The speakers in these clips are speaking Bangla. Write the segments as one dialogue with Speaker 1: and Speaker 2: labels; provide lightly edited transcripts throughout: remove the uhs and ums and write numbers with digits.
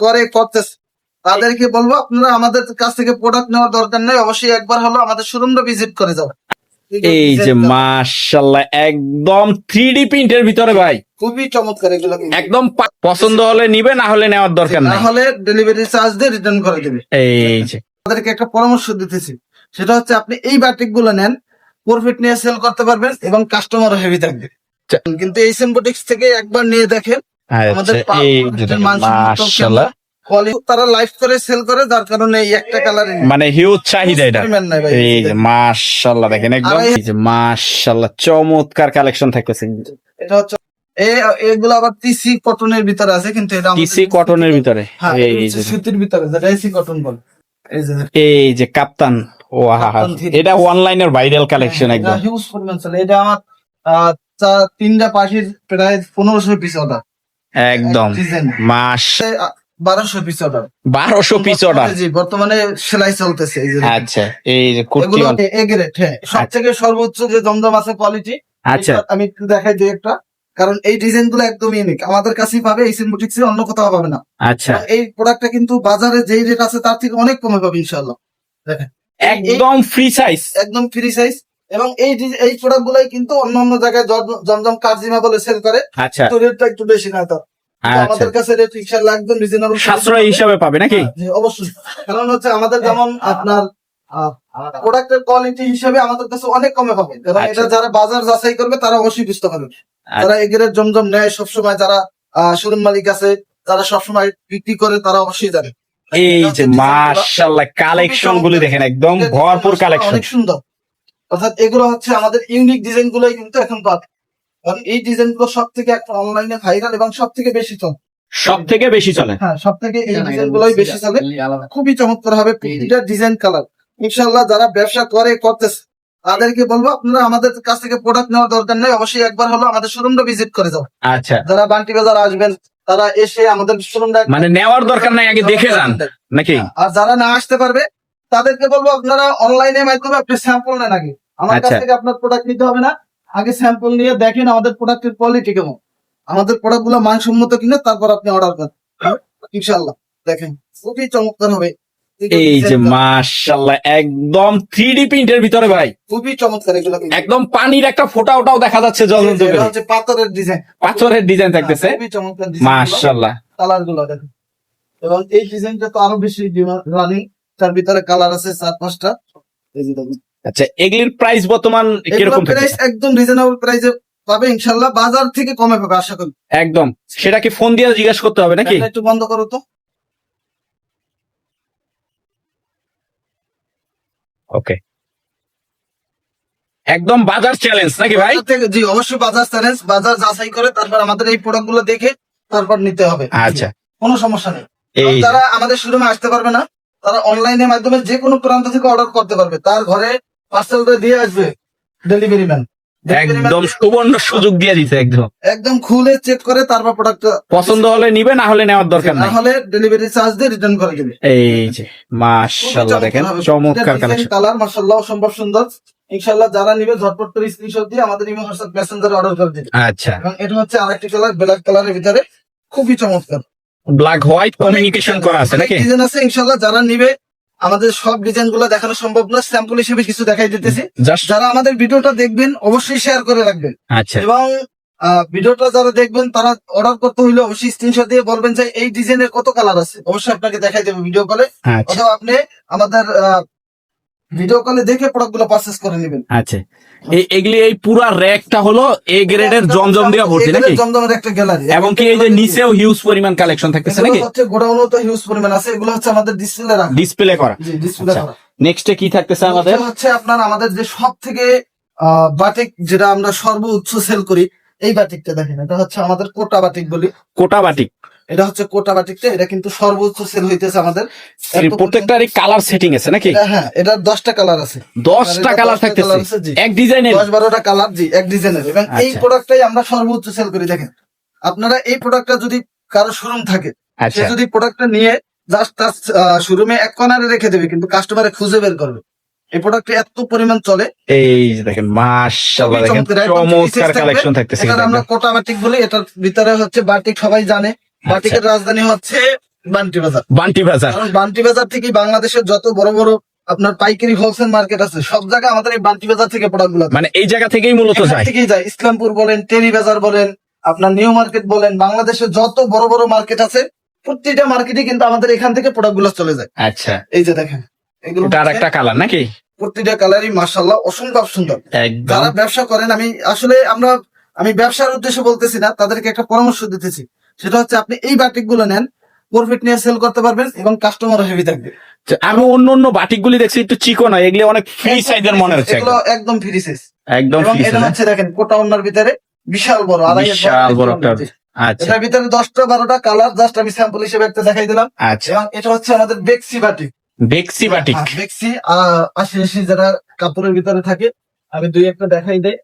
Speaker 1: করে করতেছে তাদেরকে বলবো আপনারা আমাদের কাছ থেকে প্রোডাক্ট নেওয়ার দরকার নেই, অবশ্যই একবার হলো আমাদের শোরুমটা ভিজিট করে যাবেন।
Speaker 2: এই যে মাশাআল্লাহ একদম 3D প্রিন্টের ভিতরে ভাই,
Speaker 1: খুবই চমৎকার এগুলো,
Speaker 2: একদম পছন্দ হলে নিবে, না হলে নেওয়ার দরকার নাই,
Speaker 1: তাহলে ডেলিভারি চার্জ দিয়ে রিটার্ন করে দেবে।
Speaker 2: এই যে
Speaker 1: আমাদেরকে একটা পরামর্শ দিতেছি, সেটা হচ্ছে আপনি এই বাটিক গুলো নেন, প্রফিট নিয়ে সেল করতে পারবেন এবং কাস্টমারও হেভি থাকবে। কিন্তু এই সিম্বোটিক্স থেকে একবার নিয়ে দেখেন আমাদের
Speaker 2: মাশাআল্লাহ
Speaker 1: তারা লাইভ করে সেল করে, যার কারণে এই একটা কালার
Speaker 2: মানে হিউজ চাহিদা এটা। এই যে মাশাআল্লাহ দেখেন একদম, এই যে মাশাআল্লাহ চমৎকার কালেকশন থাকতেছে।
Speaker 1: এটা হচ্ছে এগুলো আবার টিসি কটনের ভিতরে আছে, কিন্তু এটা
Speaker 2: টিসি কটনের ভিতরে,
Speaker 1: এই যে সুতির ভিতরে যেটা এসি কটন বলে।
Speaker 2: এই যে কাপ্তান, এটা অনলাইনের ভাইরাল কালেকশন একদম
Speaker 1: হিউজ পরিমাণ চলে। এটা আমার তিনটা পাখির প্রায় 1500 পিস অর্ডার
Speaker 2: একদম। মাস
Speaker 1: 1200 পিস অর্ডার,
Speaker 2: 1200 পিস অর্ডার
Speaker 1: জি বর্তমানে সেলাই চলতেছে। এই যে
Speaker 2: আচ্ছা, এই যে কুর্তি
Speaker 1: এ গ্রেড, হ্যাঁ সব থেকে সর্বোচ্চ যে জমজম আছে কোয়ালিটি।
Speaker 2: আচ্ছা
Speaker 1: আমি একটু দেখাই দিই একটা, কারণ এই ডিজাইন গুলো একদম ইউনিক, আমাদের কাছেই পাবে, এই সিম্বোটিক্সে অন্য কোথাও পাবে না।
Speaker 2: আচ্ছা,
Speaker 1: এই প্রোডাক্টটা কিন্তু বাজারে যেই রেট আছে তার থেকে অনেক কমে পাবে ইনশাআল্লাহ। দেখেন
Speaker 2: একদম ফ্রি সাইজ,
Speaker 1: একদম ফ্রি সাইজ। এবং এই প্রোডাক্ট গুলাই কিন্তু অন্য অন্য জায়গায় জমজম কারজিমা বলে সেল করে,
Speaker 2: আচ্ছা
Speaker 1: তো রেটটা একটু বেশি না। তো আমাদের কাছে রেট ইনশাআল্লাহ একদম রিজনেবল,
Speaker 2: সাশ্রয় হিসাবে পাবে নাকি?
Speaker 1: অবশ্যই, কারণ হচ্ছে আমাদের যেমন আপনার প্রোডাক্টের কোয়ালিটি হিসেবে আমাদের কাছে অনেক কমে পাবে, কারণ এটা যারা বাজার যাচাই করবে তারা অবশ্যই বুঝতে পারবে। যারা এগের জমজম নেয় সবসময়, যারা শোরুম মালিক আছে, যারা সবসময় বিক্রি করে, তারা অবশ্যই জানে।
Speaker 2: এই যে মাশাআল্লাহ কালেকশন গুলি দেখেন, একদম ভরপুর কালেকশন,
Speaker 1: অনেক সুন্দর। অর্থাৎ এগুলো হচ্ছে আমাদের ইউনিক ডিজাইন গুলোই কিন্তু এখন পাবে, কারণ এই ডিজাইন গুলো সব থেকে একটা অনলাইনে ভাইরাল এবং সব থেকে বেশি চলে,
Speaker 2: সব থেকে বেশি চলে।
Speaker 1: হ্যাঁ সব থেকে এই ডিজাইন গুলোই বেশি চলে, খুবই চমৎকার হবে প্রতিটা ডিজাইন কালার। ইনশাআল্লাহ যারা ব্যবসা করতেছে তাদেরকে বলবো আপনারা আমাদের কাছ থেকে প্রোডাক্ট নেওয়ার দরকার নেই, অবশ্যই একবার হলো আমাদের শোরুমটা ভিজিট করে যাও।
Speaker 2: আচ্ছা,
Speaker 1: যারা বান্টি বাজার আসবেন তারা এসে আমাদের শোরুমটা
Speaker 2: মানে নেওয়ার দরকার নাই, আগে দেখে যান নাকি?
Speaker 1: আর যারা না আসতে পারবে তাদেরকে বলবো আপনারা অনলাইনে মাধ্যমে আপনি স্যাম্পল নেন, আগে আমার কাছ থেকে আপনার প্রোডাক্ট নিতে হবে না, আগে স্যাম্পল নিয়ে দেখেন আমাদের প্রোডাক্টের কোয়ালিটি কেমন, আমাদের প্রোডাক্ট গুলো মানসম্মত কিনা, তারপর আপনি অর্ডার করেন। ইনশাআল্লাহ দেখেন খুবই চমৎকার হবে।
Speaker 2: এই যে মাশাআল্লাহ একদম 3D প্রিন্টের ভিতরে ভাই,
Speaker 1: খুবই চমৎকার এগুলো,
Speaker 2: একদম পানির একটা ফোঁটাও দেখা যাচ্ছে,
Speaker 1: পাথরের ডিজাইন,
Speaker 2: পাথরের ডিজাইন থাকতেছে,
Speaker 1: খুবই চমৎকার ডিজাইন
Speaker 2: মাশাআল্লাহ।
Speaker 1: কালার গুলো দেখেন, এবং এই ডিজাইনটা তো আরো বেশি রানিং, তার ভিতরে কালার আছে 4-5টা।
Speaker 2: আচ্ছা, এগুলির প্রাইস বর্তমান কিরকম?
Speaker 1: প্রাইস একদম রিজনেবল প্রাইসে পাবে ইনশাআল্লাহ, বাজার থেকে কমে পাবে আশা করি।
Speaker 2: একদম, সেটা কি ফোন দিয়ে জিজ্ঞাসা করতে হবে নাকি?
Speaker 1: একটু বন্ধ করো তো।
Speaker 2: ওকে, একদম বাজার চ্যালেঞ্জ নাকি ভাই?
Speaker 1: জি অবশ্যই বাজার চ্যালেঞ্জ, বাজার যাচাই করে তারপর আমাদের এই প্রোডাক্ট গুলো দেখে তারপর নিতে হবে।
Speaker 2: আচ্ছা,
Speaker 1: কোনো সমস্যা নেই।
Speaker 2: এই
Speaker 1: যারা আমাদের শোরুমে আসতে পারবে না, তারা অনলাইনের মাধ্যমে যে কোনো প্রান্ত থেকে অর্ডার করতে পারবে, তার ঘরে পার্সেলটা দিয়ে আসবে ডেলিভারি ম্যান,
Speaker 2: একদম সুবর্ণ সুযোগ দিয়ে দিতে,
Speaker 1: একদম খুলে চেক করে তারপর প্রোডাক্টটা
Speaker 2: পছন্দ হলে নিবে, না হলে নেওয়ার দরকার নাই,
Speaker 1: না হলে ডেলিভারি চার্জ দিয়ে রিটার্ন করে দেবে।
Speaker 2: এই যে মাশাআল্লাহ দেখেন চমৎকার কালেকশন,
Speaker 1: কালার মাশাআল্লাহ অসম্ভব সুন্দর। ইনশাআল্লাহ যারা নিবে ঝটপট করে স্ক্রিনশট দিয়ে আমাদের ইমো হোয়াটসঅ্যাপ মেসেঞ্জারে অর্ডার করে দিবে।
Speaker 2: আচ্ছা,
Speaker 1: এবং এটা হচ্ছে আরেকটি কালার, ব্ল্যাক কালারের ভিতরে, খুবই চমৎকার,
Speaker 2: ব্ল্যাক হোয়াইট কমিউনিকেশন করা আছে নাকি?
Speaker 1: ডিজাইন আছে ইনশাআল্লাহ, যারা নিবে আমাদের সব ডিজাইন গুলো দেখানো সম্ভব না, স্যাম্পল হিসেবে কিছু দেখাই দিতেছি। যারা আমাদের ভিডিওটা দেখবেন অবশ্যই শেয়ার করে রাখবেন,
Speaker 2: আচ্ছা,
Speaker 1: এবং ভিডিওটা যারা দেখবেন তারা অর্ডার করতে হইলে অবশ্যই স্ক্রিনশট দিয়ে বলবেন যে এই ডিজাইনের কত কালার আছে, অবশ্যই আপনাকে দেখাই দেবে ভিডিও কলে, অথবা আপনি আমাদের ভিডিও কলে দেখে প্রোডাক্ট গুলো পারচেজ করে নেবেন।
Speaker 2: আচ্ছা, এগুলি এই পুরা র্যাকটা হলো এ গ্রেডের জমজম দিয়ে ভর্তি নাকি?
Speaker 1: জমজমের একটা গ্যালারি,
Speaker 2: এবং কি এই যে নিচেও হিউজ পরিমাণ কালেকশন থাকতেছে নাকি?
Speaker 1: হচ্ছে গোডাউনও তো হিউজ পরিমাণ আছে, এগুলো হচ্ছে আমাদের
Speaker 2: ডিসপ্লে করা।
Speaker 1: জি ডিসপ্লে করা।
Speaker 2: নেক্সটে কি থাকতেছে আমাদের?
Speaker 1: হচ্ছে আপনার আমাদের যে সব থেকে বাটিক যেটা আমরা সর্বোচ্চ সেল করি, এই বাটিকটা দেখেন, এটা হচ্ছে আমাদের কোটা বাটিক বলি।
Speaker 2: কোটা বাটিক,
Speaker 1: এটা হচ্ছে কোটা বাটিকটা, এটা কিন্তু সর্বোচ্চ সেল হইতেছে আমাদের।
Speaker 2: প্রত্যেকটারই কালার সেটিং আছে নাকি?
Speaker 1: হ্যাঁ, এটা 10টা কালার আছে,
Speaker 2: 10টা কালার থাকতেছে এক ডিজাইনের,
Speaker 1: 10-12টা কালার, জি এক ডিজাইনের। এবং এই প্রোডাক্টটাই আমরা সর্বোচ্চ সেল করি। দেখেন আপনারা এই প্রোডাক্টটা যদি কারো শোরুম থাকে, সে যদি প্রোডাক্টটা নিয়ে জাস্ট তার শোরুমে এক কর্নারে রেখে দেবে, কিন্তু কাস্টমারে খুঁজে বের করবে। এই প্রোডাক্টে এত পরিমাণ চলে,
Speaker 2: এই দেখেন মাশাআল্লাহ দেখেন চমৎকার কালেকশন থাকতেছে।
Speaker 1: এটা আমরা কোটা বাটিক বলি, এটার ভিতরে হচ্ছে বাটিক সবাই জানে, বাটিকের রাজধানী হচ্ছে বান্টি বাজার।
Speaker 2: বান্টি বাজার।
Speaker 1: কারণ বান্টি বাজার থেকে বাংলাদেশের যত বড় বড় আপনার পাইকারি হোলসেল মার্কেট আছে সব জায়গায় আমাদের এই বান্টি বাজার থেকে প্রোডাক্ট গুলো
Speaker 2: মানে এই জায়গা থেকেই মূলত যায়।
Speaker 1: থেকেই যায়। ইসলামপুর বলেন, টেরি বাজার বলেন, আপনার নিউ মার্কেট বলেন, বাংলাদেশের যত বড় বড় মার্কেট আছে প্রত্যেকটা মার্কেটে কিন্তু আমাদের এখান থেকে প্রোডাক্ট গুলো চলে যায়।
Speaker 2: আচ্ছা,
Speaker 1: এই যে দেখেন এগুলো
Speaker 2: এটা একটা কালার নাকি?
Speaker 1: প্রত্যেকটা কালারই মাশাআল্লাহ অসম্ভব সুন্দর।
Speaker 2: একদম।
Speaker 1: যারা ব্যবসা করেন, আমি ব্যবসার উদ্দেশ্যে বলতেছি না, তাদেরকে একটা পরামর্শ দিতেছি। সেটা হচ্ছে আপনি এই বাটিক গুলো নেন, প্রফিট নিয়ে সেল করতে পারবেন এবং কাস্টমার হেভি থাকবে।
Speaker 2: আমি অন্য বাটিক গুলি দেখছি একটু চিকন হয়, এগুলো অনেক ফ্রি সাইজের মনে হচ্ছে।
Speaker 1: এগুলো একদম ফ্রি সাইজ,
Speaker 2: একদম
Speaker 1: এবং
Speaker 2: ফ্রি
Speaker 1: এটা
Speaker 2: সাইজ।
Speaker 1: হচ্ছে দেখেন কোটা ওনার ভিতরে বিশাল বড়,
Speaker 2: বিশাল বড় একটা। আচ্ছা
Speaker 1: এটার ভিতরে 10টা 12টা কালার, জাস্ট আমি স্যাম্পল হিসেবে একটা দেখাই দিলাম।
Speaker 2: আচ্ছা।
Speaker 1: এবং এটা হচ্ছে আমাদের বেক্সি বাটিক।
Speaker 2: বেক্সি বাটিক।
Speaker 1: বেক্সি 80 যারা কাপড়ের ভিতরে থাকে, আমি দুই একটা দেখাই দেই।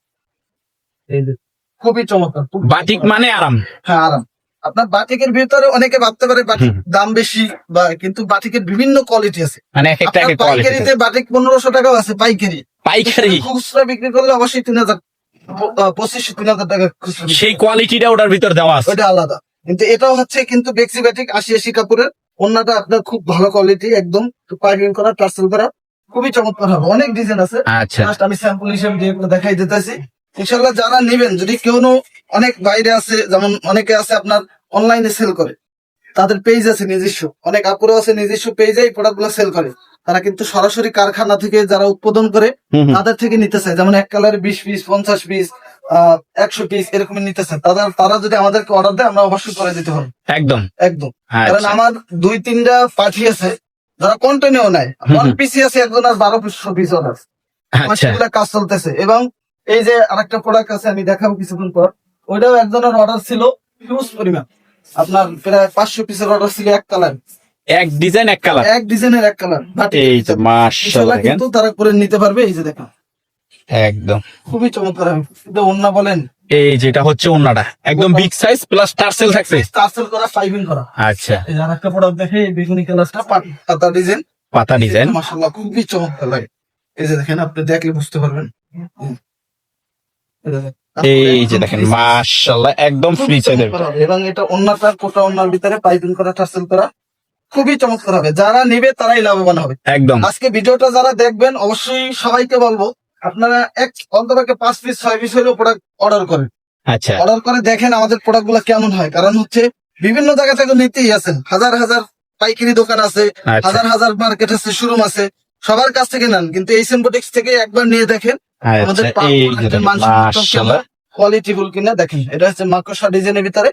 Speaker 1: এই যে খুবই চমৎকার
Speaker 2: বাটিক মানে আরাম।
Speaker 1: হ্যাঁ আরাম। আপনার বাটিকের ভিতরে অনেকে ভাবতে পারে বাটিক দাম বেশি, বা কিন্তু বাটিকের বিভিন্ন কোয়ালিটি আছে।
Speaker 2: মানে এক একটা
Speaker 1: আপনার পাইকারিতে বাটিক 1500 টাকাও আছে পাইকারি।
Speaker 2: পাইকারি
Speaker 1: খুচরা বিক্রি করলে অবশ্যই 2500-3000 টাকা খুচরা বিক্রি।
Speaker 2: সেই কোয়ালিটিটা ওটার ভিতর দেওয়া আছে।
Speaker 1: ওটা আলাদা। কিন্তু এটাও হচ্ছে কিন্তু বেক্সি বাটিক 80 কাপড়ের। ওন্নাটা আপনার খুব ভালো কোয়ালিটি, একদম পাইপিং করা, টার্সেল করা, খুবই চমৎকার হবে। অনেক ডিজাইন আছে,
Speaker 2: আচ্ছা
Speaker 1: জাস্ট আমি স্যাম্পল হিসেবে দিয়ে দেখাই দিতেছি। ইনশাআল্লাহ যারা নেবেন, যদি কেউ অনেক বাইরে আছে, যেমন অনেকে আছে আপনার অনলাইনে সেল করে, তাদের পেজ আছে নিজস্ব, অনেক আপুরও আছে নিজস্ব পেজে এই প্রোডাক্ট গুলো সেল করে। তারা কিন্তু সরাসরি কারখানা থেকে যারা উৎপাদন করে তাদের থেকে নিতে চায়, যেমন এক কালারে 20 পিস, 50 পিস, 100 পিস এরকম নিতে চায়। তারা যদি আমাদেরকে অর্ডার দেয়, আমরা অবশ্যই করে দিতে পারবো।
Speaker 2: একদম
Speaker 1: একদম। কারণ আমার 2-3টা পার্টি আছে যারা কন্টিনিউ নেয়, ওয়ান পিসি আছে একজন আর 1200 পিস অর্ডার।
Speaker 2: আচ্ছা
Speaker 1: সেগুলা কাজ চলতেছে। এবং এই যে আরেকটা প্রোডাক্ট আছে, আমি দেখাবো কিছুক্ষণ পর, ওইটাও একজনের অর্ডার ছিল হিউজ পরিমাণ। আপনার প্রায় 500 পিসের অর্ডার ছিল, এক কালার,
Speaker 2: এক ডিজাইন এক কালার,
Speaker 1: এক ডিজাইনের এক কালার।
Speaker 2: এই যে মাশাআল্লাহ দেখেন,
Speaker 1: কিন্তু তারা করে নিতে পারবে। এই যে দেখেন
Speaker 2: একদম
Speaker 1: খুবই চমৎকার হবে। কিন্তু ওন্না বলেন,
Speaker 2: এই যেটা হচ্ছে ওন্নাটা একদম বিগ সাইজ প্লাস টার্সেল থাকছে,
Speaker 1: টার্সেল করা, পাইপিং করা।
Speaker 2: আচ্ছা
Speaker 1: এই যে আরেকটা প্রোডাক্ট দেখে, এই বেগুনি কালারটা পাতা ডিজাইন,
Speaker 2: পাতা ডিজাইন,
Speaker 1: মাশাআল্লাহ খুবই চমৎকার লাগে। এই যে দেখেন, আপনি দেখলে বুঝতে পারবেন।
Speaker 2: এই যে দেখেন মাশাআল্লাহ একদম ফ্রি সাইজের।
Speaker 1: এবং এটা ওন্নাটা কোটা ওন্নার ভিতরে পাইপিং করা, টার্সেল করা, খুবই চমৎকার হবে। যারা নেবে তারাই লাভবান হবে।
Speaker 2: একদম।
Speaker 1: আজকে ভিডিওটা যারা দেখবেন, অবশ্যই সবাইকে বলবো আপনারা অন্তপক্ষে 5 পিস 6 পিস হলেও প্রোডাক্ট অর্ডার করেন।
Speaker 2: আচ্ছা
Speaker 1: অর্ডার করে দেখেন আমাদের প্রোডাক্ট গুলো কেমন হয়। কারণ হচ্ছে বিভিন্ন জায়গা থেকে নিতেই আছেন, হাজার হাজার পাইকারি দোকান আছে,
Speaker 2: আচ্ছা।
Speaker 1: হাজার হাজার মার্কেট আছে, শোরুম আছে, সবার কাছ থেকে নেন। কিন্তু এই সিম্পোটিক্স থেকে একবার নিয়ে দেখেন আমাদের
Speaker 2: আচ্ছা এই যে দেখেন মাশাআল্লাহ
Speaker 1: কোয়ালিটিফুল কিনা দেখেন। এটা হচ্ছে মাকড়সা ডিজাইনের ভিতরে,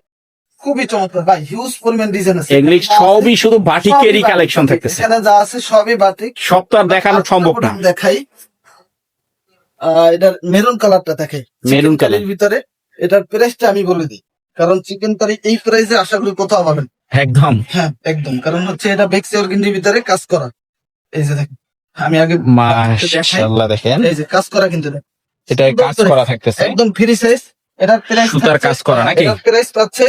Speaker 1: খুবই চমৎকার ভাই, হিউজ পরিমাণ ডিজাইন আছে।
Speaker 2: এগুলি সবই শুধু বাটিকেরই কালেকশন থাকতেছে।
Speaker 1: এখানে যা আছে সবই বাটিক,
Speaker 2: সব তো আর দেখানো সম্ভব না।
Speaker 1: দেখাই এটার মেরুন কালারটা দেখাই,
Speaker 2: মেরুন কালার
Speaker 1: ভিতরে। এটার প্রাইসটা আমি বলে দিই, কারণ চিকেন কারি এই প্রাইসে আশা করি কোথাও পাবেন।
Speaker 2: একদম
Speaker 1: হ্যাঁ একদম, কারণ হচ্ছে এটা বেক্সি অর্গেন্ডির ভিতরে কাজ করা। এই যে দেখেন, আমি আগে
Speaker 2: মাশাআল্লাহ দেখেন,
Speaker 1: এই যে কাজ করা, কিন্তু
Speaker 2: এটা কাজ করা থাকতেছে
Speaker 1: একদম ফ্রি সাইজ। এটার প্রাইস
Speaker 2: সুতার কাজ করা নাকি?
Speaker 1: এটার প্রাইস পাচ্ছে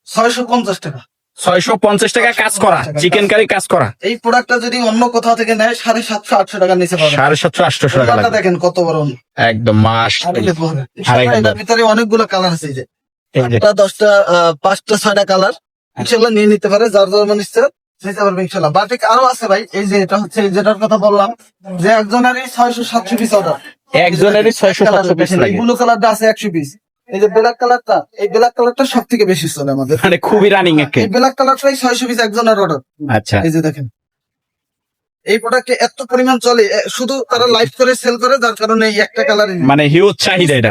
Speaker 1: 650 টাকা।
Speaker 2: 650 টাকা কাজ করা, চিকেন কারি কাজ করা।
Speaker 1: এই প্রোডাক্টটা যদি অন্য কোথাও থেকে নেয় 750-800 টাকার নিচে পাবেন।
Speaker 2: 750-800 টাকা লাগবে।
Speaker 1: দেখেন কত বড়,
Speaker 2: একদম মাশাআল্লাহ।
Speaker 1: এটার ভিতরে অনেকগুলো কালার আছে, এই যে
Speaker 2: এই যে
Speaker 1: 10টা 5টা 6টা কালার। ইনশাআল্লাহ নিয়ে নিতে পারে, যার যার মন ইচ্ছা নিতে পারবে ইনশাআল্লাহ। বাটিক আরো আছে ভাই, এই যে এটা হচ্ছে যেটার কথা বললাম, যে একজনেরই 600-700 পিস অর্ডার,
Speaker 2: একজনেরই 600-700 পিস
Speaker 1: এই
Speaker 2: লাগে।
Speaker 1: ব্লু কালারটা আছে 100 পিস। এই যে ব্ল্যাক কালারটা, এই ব্ল্যাক কালারটা সব থেকে বেশি চলে আমাদের,
Speaker 2: মানে খুবই রানিং একে।
Speaker 1: এই ব্ল্যাক কালারটাই 600 পিস একজনের অর্ডার।
Speaker 2: আচ্ছা
Speaker 1: এই যে দেখেন, এই প্রোডাক্টে এত পরিমাণ চলে, শুধু তারা লাইভ করে সেল করে, যার কারণে এই একটা কালার
Speaker 2: মানে হিউজ চাহিদা এটা।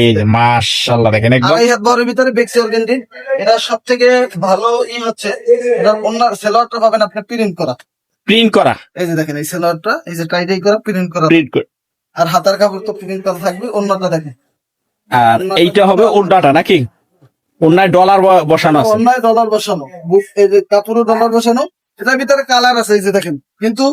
Speaker 2: এই যে মাশাআল্লাহ দেখেন একদম
Speaker 1: 2.5 হাত বহরের ভিতরে বেক্সি অর্গেন্ডি। এটা সব থেকে ভালো হচ্ছে এটা ওনার সেলোয়ারটা পাবেন আপনি প্রিন্ট করা।
Speaker 2: প্রিন্ট করা,
Speaker 1: এই যে দেখেন, এই সেলোয়ারটা এই যে টাইটাই করা, প্রিন্ট করা,
Speaker 2: প্রিন্ট করে।
Speaker 1: আর হাতার কাপড় তো প্রিন্ট করা থাকবে। অন্যটা দেখেন,
Speaker 2: আর এইটা হবে ওড়নাটা নাকি? ওড়নায় ডলার বসানো আছে,
Speaker 1: অন্যায় ডলার বসানো, এই যে কাপড়ও ডলার বসানো। এটার ভিতরে কালার আছে, এই যে দেখেন। কিন্তু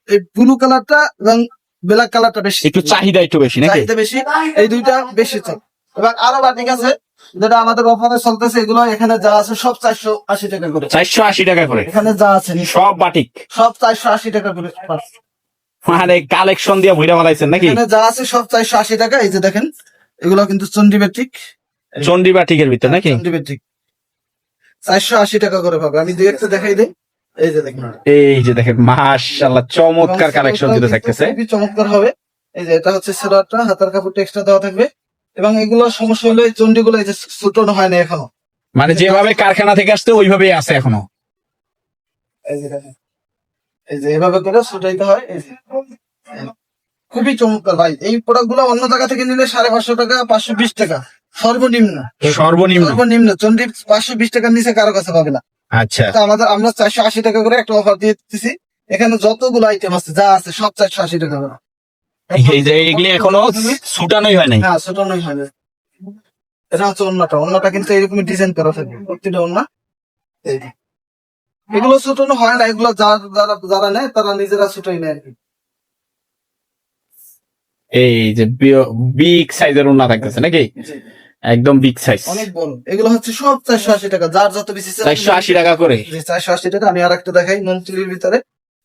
Speaker 1: এই ব্লু কালারটা এবং ব্ল্যাক কালারটা বেশি,
Speaker 2: একটু চাহিদা একটু বেশি নাকি?
Speaker 1: চাহিদা বেশি, এই দুইটা বেশি চাই। এবং আরো বাটিক আছে যেটা আমাদের অফারে চলতেছে, এগুলো এখানে যা আছে সব 480 টাকা করে।
Speaker 2: 480 টাকা করে
Speaker 1: এখানে যা আছে
Speaker 2: সব বাটিক,
Speaker 1: সব 480 টাকা করে।
Speaker 2: মানে কালেকশন দিয়ে ভইরা বানাইছেন নাকি?
Speaker 1: এখানে যা আছে সব 480 টাকা। এই যে দেখেন, এগুলো কিন্তু চন্ডী বাটিক,
Speaker 2: চন্ডী বাটিকের ভিতর নাকি?
Speaker 1: চন্ডী বাটিক। 480 টাকা করে পাবে। আমি দুই একটা দেখাই দিই। এই যে দেখুন,
Speaker 2: এই যে দেখেন মাশাআল্লাহ চমৎকার কালেকশন কিন্তু থাকতেছে।
Speaker 1: খুবই চমৎকার হবে। এই যে এটা হচ্ছে সেলোয়ারটা, হাতার কাপড়টা এক্সট্রা দেওয়া থাকবে। এবং এগুলো সমস্যা হলে চন্ডিগুলো এই যে সুটন হয় না এখনো,
Speaker 2: মানে যেভাবে কারখানা থেকে আসতে ওইভাবেই আছে এখনো।
Speaker 1: এই যে দেখেন, এই যে এভাবে করে সুটাইতে হয়। এই যে খুবই চমৎকার ভাই। এই প্রোডাক্ট গুলো অন্য জায়গা থেকে নিলে 550 টাকা, 520 টাকা সর্বনিম্ন। সর্বনিম্ন চন্ডি 520 টাকার নিচে কারো কাছে পাবে না।
Speaker 2: আচ্ছা,
Speaker 1: তো আমরা 480 টাকা করে একটা অফার দিয়ে দিচ্ছি। এখানে যতগুলো আইটেম আছে যা আছে সব 480 টাকা করে।
Speaker 2: এই যে এগুলি এখনো সুটানোই হয় নাই।
Speaker 1: হ্যাঁ, সুটানোই হয় না। এটা হচ্ছে অন্যটা কিন্তু এরকমই ডিজাইন করা থাকে প্রতিটা অন্য। এই যে এগুলো সুটানো হয় না, এগুলো যারা নেয় তারা নিজেরা সুটাই নেয় আর কি।
Speaker 2: এই যে বিগ সাইজের ওড়না থাকতেছে নাকি? একদম বিগ সাইজ,
Speaker 1: অনেক বড়। এগুলো হচ্ছে সব 480 টাকা, যার যত বেশি
Speaker 2: 480 টাকা করে।
Speaker 1: 480 টাকা। আমি আর একটা দেখাই মন্ত্রীর ভিতরে,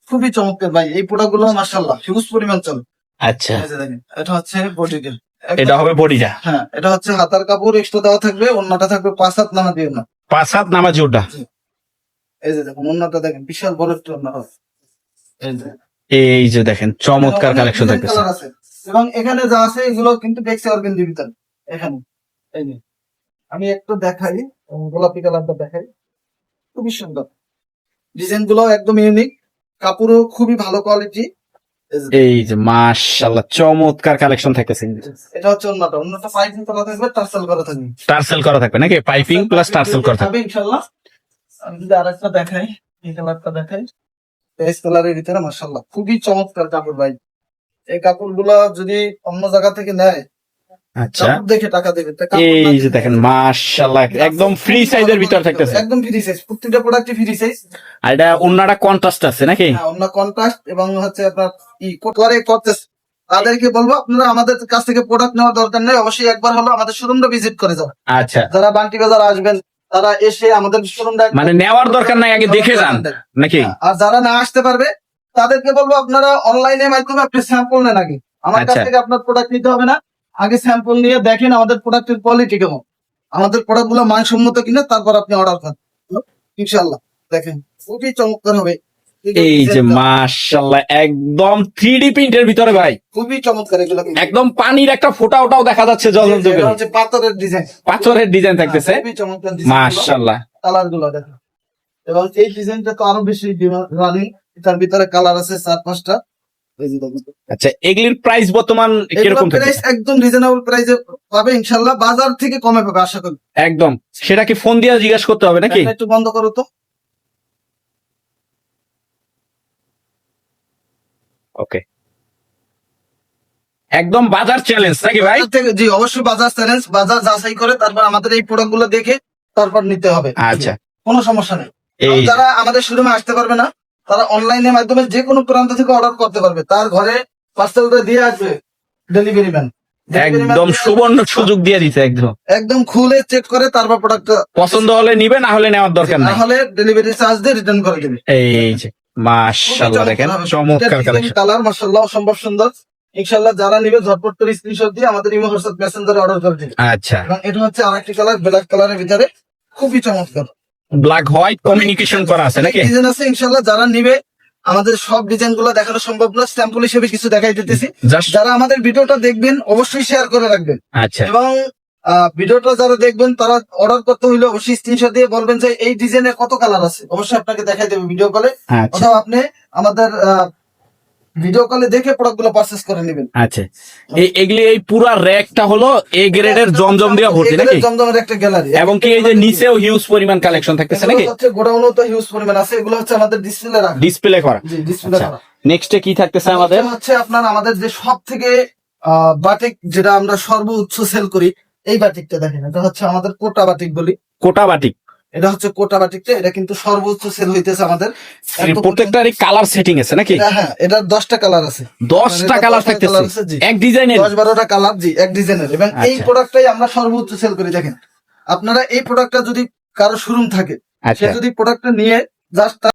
Speaker 1: খুবই চমৎকার ভাই। এই প্রোডাক্ট গুলো মাশাআল্লাহ হিউজ পরিমাণ চলে।
Speaker 2: আচ্ছা,
Speaker 1: এই যে দেখেন, এটা হচ্ছে বডিটা।
Speaker 2: এটা হবে বডিটা।
Speaker 1: হ্যাঁ, এটা হচ্ছে হাতার কাপড় এক্সট্রা দেওয়া থাকবে, ওন্নাটা থাকবে 5 হাত নামা দিয়ে না।
Speaker 2: 5 হাত নামাজি ওটা।
Speaker 1: এই যে দেখুন, ওন্নাটা দেখেন বিশাল বড় একটা ওন্না হবে।
Speaker 2: এই যে দেখেন চমৎকার কালেকশন থাকতেছে।
Speaker 1: কালার আছে। এবং এখানে যা আছে এগুলো কিন্তু বেক্সি অর্গেন্ডির ভিতরে। এখানে এই যে আমি একটু দেখাই, গোলাপি কালারটা দেখাই, খুবই সুন্দর। ডিজাইন গুলো একদম ইউনিক, কাপড়ও খুবই ভালো কোয়ালিটি।
Speaker 2: এই যে মাশাআল্লাহ চমৎকার কালেকশন থাকতেছে।
Speaker 1: এটা হচ্ছে অন্যটা পাইপিং করা থাকবে, টার্সেল করা থাকবে।
Speaker 2: টার্সেল করা থাকবে নাকি? পাইপিং প্লাস টার্সেল করা থাকবে
Speaker 1: ইনশাআল্লাহ। আমি যদি আরেকটা দেখাই, এই কালারটা দেখাই, পেস্ট কালারের ভিতরে মাশাআল্লাহ খুবই চমৎকার কাপড় ভাই। এই কাপড়গুলো যদি অন্য জায়গা থেকে নেয়,
Speaker 2: আচ্ছা,
Speaker 1: কাপড় দেখে টাকা দেবে।
Speaker 2: এই যে দেখেন মাশাআল্লাহ একদম ফ্রি সাইজের ভিতর থাকতেছে।
Speaker 1: একদম ফ্রি সাইজ, প্রত্যেকটা প্রোডাক্টই ফ্রি সাইজ।
Speaker 2: আর এটা ওন্নাটা কন্ট্রাস্ট আছে নাকি?
Speaker 1: হ্যাঁ, অন্য কন্ট্রাস্ট এবং হচ্ছে আপনার করতেছে। তাদেরকে বলবো আপনারা আমাদের কাছ থেকে প্রোডাক্ট নেওয়ার দরকার নেই, অবশ্যই একবার হলো আমাদের শোরুমটা ভিজিট করে যাও।
Speaker 2: আচ্ছা,
Speaker 1: যারা বান্টি বাজার আসবেন তারা এসে আমাদের শোরুমটা
Speaker 2: মানে নেওয়ার দরকার নাই, আগে দেখে যান নাকি?
Speaker 1: আর যারা না আসতে পারবে তাদেরকে বলবো আপনারা অনলাইনে মাধ্যমে আপনি স্যাম্পল নেন আগে। আমার কাছ
Speaker 2: আচ্ছা।
Speaker 1: থেকে আপনার প্রোডাক্ট নিতে হবে না, আগে স্যাম্পল নিয়ে দেখেন আমাদের প্রোডাক্টের কোয়ালিটি কেমন, আমাদের প্রোডাক্ট গুলো মানসম্মত কিনা, তারপর আপনি অর্ডার করেন। ইনশাআল্লাহ দেখেন খুবই চমৎকার হবে।
Speaker 2: এই যে মাশাআল্লাহ একদম 3D প্রিন্টের ভিতরে ভাই,
Speaker 1: খুবই চমৎকার। এগুলো
Speaker 2: একদম পানির একটা ফোঁটা ওটাও দেখা যাচ্ছে জ্বলন্ত করে।
Speaker 1: হচ্ছে পাথরের ডিজাইন,
Speaker 2: পাথরের ডিজাইন থাকতেছে।
Speaker 1: খুবই চমৎকার
Speaker 2: মাশাআল্লাহ
Speaker 1: কালার গুলো দেখেন। এবং এই ডিজাইনটা তো আরো বেশি রানিং, এটার ভিতরে কালার আছে 4-5টা।
Speaker 2: আচ্ছা, এগুলির প্রাইস বর্তমান কিরকম থাকে?
Speaker 1: প্রাইস একদম রিজনেবল প্রাইসে পাবে ইনশাআল্লাহ, বাজার থেকে কমে পাবে আশা করি।
Speaker 2: একদম, সেটা কি ফোন দিয়ে জিজ্ঞাসা করতে হবে নাকি?
Speaker 1: একটু বন্ধ করো তো।
Speaker 2: ওকে, একদম বাজার চ্যালেঞ্জ নাকি ভাই?
Speaker 1: বাজার থেকে, জি অবশ্যই বাজার চ্যালেঞ্জ, বাজার যাচাই করে তারপর আমাদের এই প্রোডাক্ট গুলো দেখে তারপর নিতে হবে।
Speaker 2: আচ্ছা,
Speaker 1: কোনো সমস্যা নেই।
Speaker 2: এই
Speaker 1: যারা আমাদের শোরুমে আসতে পারবে না তারা অনলাইনের মাধ্যমে যে কোনো প্রান্ত থেকে অর্ডার করতে পারবে, তার ঘরে পার্সেলটা দিয়ে আসবে ডেলিভারি ম্যান।
Speaker 2: একদম সুবর্ণ সুযোগ দিয়ে দিতে,
Speaker 1: একদম খুলে চেক করে তারপর প্রোডাক্ট
Speaker 2: পছন্দ হলে নিবে, না হলে নেওয়ার দরকার
Speaker 1: না
Speaker 2: নাই।
Speaker 1: হলে ডেলিভারি চার্জ দিয়ে রিটার্ন করে দেবে।
Speaker 2: এই যে মাশাআল্লাহ দেখেন চমৎকার কালেকশন।
Speaker 1: কালার মাশাআল্লাহ অসম্ভব সুন্দর। ইনশাআল্লাহ যারা নিবে ঝটপট করে স্ক্রিনশট দিয়ে আমাদের ইমো হোয়াটসঅ্যাপ মেসেঞ্জারে অর্ডার করে দিন।
Speaker 2: আচ্ছা,
Speaker 1: এবং এটা হচ্ছে আরেকটি কালার, ব্ল্যাক কালারের ভিতরে খুবই চমৎকার।
Speaker 2: ব্ল্যাক হোয়াইট কমিউনিকেশন করা আছে নাকি?
Speaker 1: ডিজাইন আছে ইনশাআল্লাহ, যারা নিবে আমাদের সব ডিজাইন গুলো দেখানো সম্ভব না, স্যাম্পল হিসেবে কিছু দেখাই দিতেছি। যারা আমাদের ভিডিওটা দেখবেন অবশ্যই শেয়ার করে রাখবেন।
Speaker 2: আচ্ছা,
Speaker 1: এবং ভিডিওটা যারা দেখবেন তারা অর্ডার করতে হইলে অবশ্যই স্ক্রিনশট দিয়ে বলবেন যে এই ডিজাইনের কত কালার আছে, অবশ্যই আপনাকে দেখাই দেবে ভিডিও কলে,
Speaker 2: আচ্ছা,
Speaker 1: অথবা আপনি আমাদের ভিডিও কলে দেখে প্রোডাক্ট গুলো পারচেজ করে নেবেন।
Speaker 2: আচ্ছা। এগুলি এই পুরা র্যাকটা হলো এ গ্রেডের জমজম দিয়ে ভর্তি নাকি?
Speaker 1: জমজমের একটা গ্যালারি।
Speaker 2: এবং কি এই যে নিচেও হিউজ পরিমাণ কালেকশন থাকতেছে নাকি?
Speaker 1: হচ্ছে গোডাউনও তো হিউজ পরিমাণ আছে, এগুলো হচ্ছে আমাদের ডিসপ্লে রাখা।
Speaker 2: ডিসপ্লে করা।
Speaker 1: জি, ডিসপ্লে
Speaker 2: আচ্ছা,
Speaker 1: করা।
Speaker 2: নেক্সটে কি থাকতেছে আমাদের?
Speaker 1: এটা হচ্ছে আপনার আমাদের যে সব থেকে বাটিক যেটা আমরা সর্বোচ্চ সেল করি, এই বাটিকটা দেখেন, এটা হচ্ছে আমাদের কোটা বাটিক বলি।
Speaker 2: কোটা বাটিক,
Speaker 1: এটা হচ্ছে কোটা বাটিকটা, এটা কিন্তু সর্বোচ্চ সেল হইতেছে আমাদের।
Speaker 2: প্রত্যেকটারই কালার সেটিং আছে নাকি?
Speaker 1: হ্যাঁ, এটার 10টা কালার আছে।
Speaker 2: 10টা কালার থাকতেছে এক ডিজাইনের?
Speaker 1: 10-12টা কালার, জি এক ডিজাইনের। এবং এই প্রোডাক্টটাই আমরা সর্বোচ্চ সেল করি। দেখেন আপনারা এই প্রোডাক্টটা যদি কারো শোরুম থাকে, সে যদি প্রোডাক্টটা নিয়ে জাস্ট